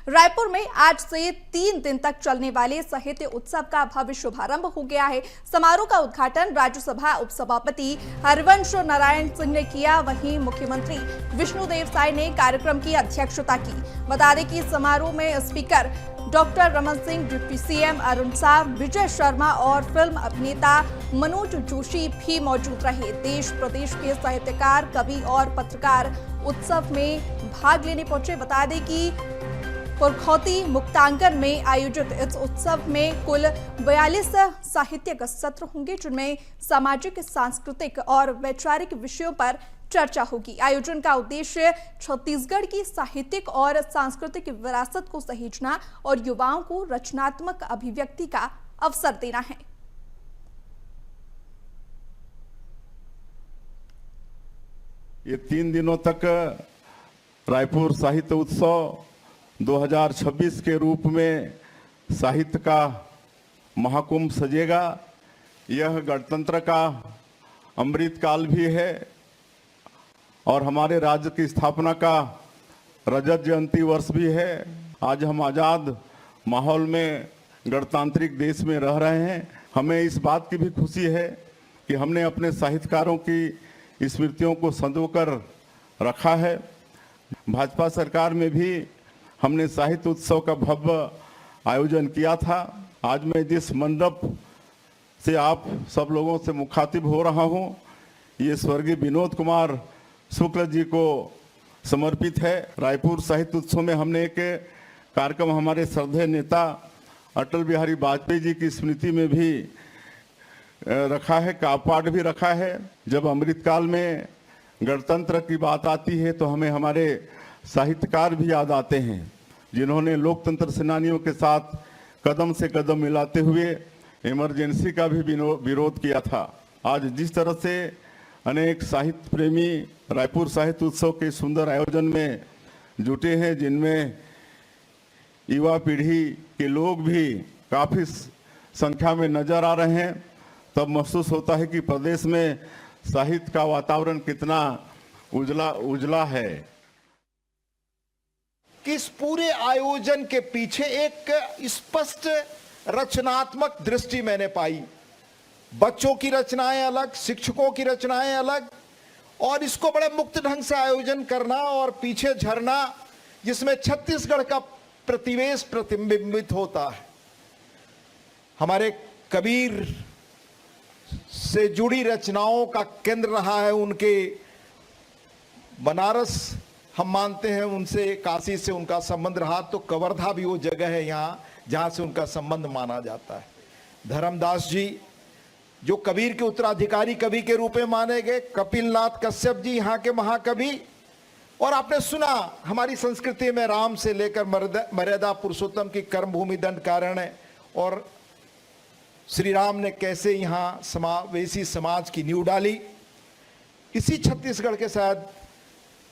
रायपुर में आज से 3 दिन तक चलने वाले साहित्य उत्सव का भव्य शुभारंभ हो गया है। समारोह का उद्घाटन राज्यसभा उपसभापति हरिवंश नारायण सिंह ने किया। वहीं मुख्यमंत्री विष्णुदेव साय ने कार्यक्रम की अध्यक्षता की। बता दें कि समारोह में speaker doctor Raman Singh, deputy CM Arun Sao, Vijay Sharma और फिल्म अभिनेता मनोज जोशी भी मौजूद रहे। देश प्रदेश के साहित्यकार, कवि और पत्रकार उत्सव में भाग लेने पहुंचे। बता दें कि पुरखौती मुक्तांगन में आयोजित इस उत्सव में कुल 42 साहित्यिक सत्र होंगे, जिनमें सामाजिक, सांस्कृतिक और वैचारिक विषयों पर चर्चा होगी। आयोजन का उद्देश्य छत्तीसगढ़ की साहित्यिक और सांस्कृतिक विरासत को सहेजना और युवाओं को रचनात्मक अभिव्यक्ति का अवसर देना है। ये 3 दिनों तक रायपुर साहित्य उत्सव 2026 के रूप में साहित्य का महाकुंभ सजेगा। यह गणतंत्र का अमृत काल भी है और हमारे राज्य की स्थापना का रजत जयंती वर्ष भी है। आज हम आज़ाद माहौल में गणतांत्रिक देश में रह रहे हैं। हमें इस बात की भी खुशी है कि हमने अपने साहित्यकारों की स्मृतियों को संजोकर रखा है। भाजपा सरकार में भी हमने साहित्य उत्सव का भव्य आयोजन किया था। आज मैं जिस मंडप से आप सब लोगों से मुखातिब हो रहा हूं, ये स्वर्गीय विनोद कुमार शुक्ल जी को समर्पित है। रायपुर साहित्य उत्सव में हमने एक कार्यक्रम हमारे श्रद्धेय नेता अटल बिहारी वाजपेयी जी की स्मृति में भी रखा है, काव्यपाठ भी रखा है। जब अमृतकाल में गणतंत्र की बात आती है तो हमें हमारे साहित्यकार भी याद आते हैं, जिन्होंने लोकतंत्र सेनानियों के साथ कदम से कदम मिलाते हुए इमरजेंसी का भी विरोध किया था। आज जिस तरह से अनेक साहित्य प्रेमी रायपुर साहित्य उत्सव के सुंदर आयोजन में जुटे हैं, जिनमें युवा पीढ़ी के लोग भी काफ़ी संख्या में नजर आ रहे हैं, तब महसूस होता है कि प्रदेश में साहित्य का वातावरण कितना उजला है। कि इस पूरे आयोजन के पीछे एक स्पष्ट रचनात्मक दृष्टि मैंने पाई। बच्चों की रचनाएं अलग, शिक्षकों की रचनाएं अलग, और इसको बड़े मुक्त ढंग से आयोजन करना और पीछे झरना जिसमें छत्तीसगढ़ का प्रतिवेश प्रतिबिंबित होता है। हमारे कबीर से जुड़ी रचनाओं का केंद्र रहा है। उनके बनारस हम मानते हैं, उनसे काशी से उनका संबंध रहा, तो कवर्धा भी वो जगह है यहाँ जहाँ से उनका संबंध माना जाता है। धर्मदास जी जो कबीर के उत्तराधिकारी कवि के रूप में माने गए, कपिलनाथ कश्यप जी यहाँ के महाकवि, और आपने सुना हमारी संस्कृति में राम से लेकर मर्यादा पुरुषोत्तम की कर्मभूमि दंड कारण है, और श्री राम ने कैसे यहाँ समावेशी समाज की नींव डाली। इसी छत्तीसगढ़ के शायद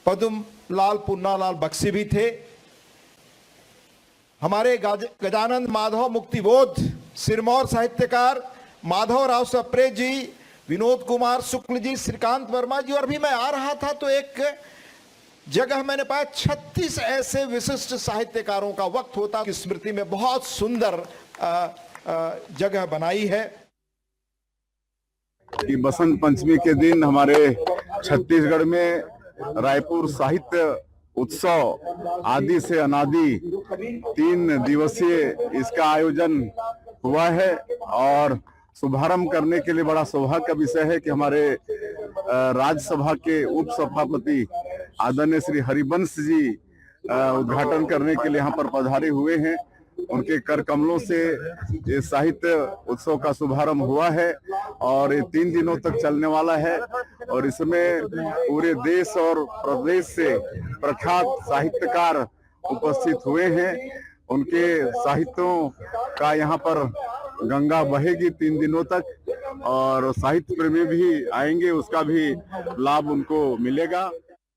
पद्म लाल पुन्नालाल बख्शी भी थे। हमारे गजानंद माधव मुक्तिबोध सिरमौर साहित्यकार, माधव राव सप्रे जी, विनोद कुमार शुक्ल जी, श्रीकांत वर्मा जी, और भी मैं आ रहा था तो एक जगह मैंने पाया 36 ऐसे विशिष्ट साहित्यकारों का वक्त होता कि स्मृति में बहुत सुंदर जगह बनाई है। कि बसंत पंचमी के दिन हमारे छत्तीसगढ़ में रायपुर साहित्य उत्सव आदि से अनादि 3 दिवसीय इसका आयोजन हुआ है, और शुभारंभ करने के लिए बड़ा सौभाग्य का विषय है कि हमारे राज्यसभा के उपसभापति आदरणीय श्री हरिवंश जी उद्घाटन करने के लिए यहाँ पर पधारे हुए हैं। उनके कर कमलों से ये साहित्य उत्सव का शुभारंभ हुआ है और ये 3 दिनों तक चलने वाला है, और इसमें पूरे देश और प्रदेश से प्रख्यात साहित्यकार उपस्थित हुए हैं। उनके साहित्यों का यहाँ पर गंगा बहेगी 3 दिनों तक, और साहित्य प्रेमी भी आएंगे, उसका भी लाभ उनको मिलेगा।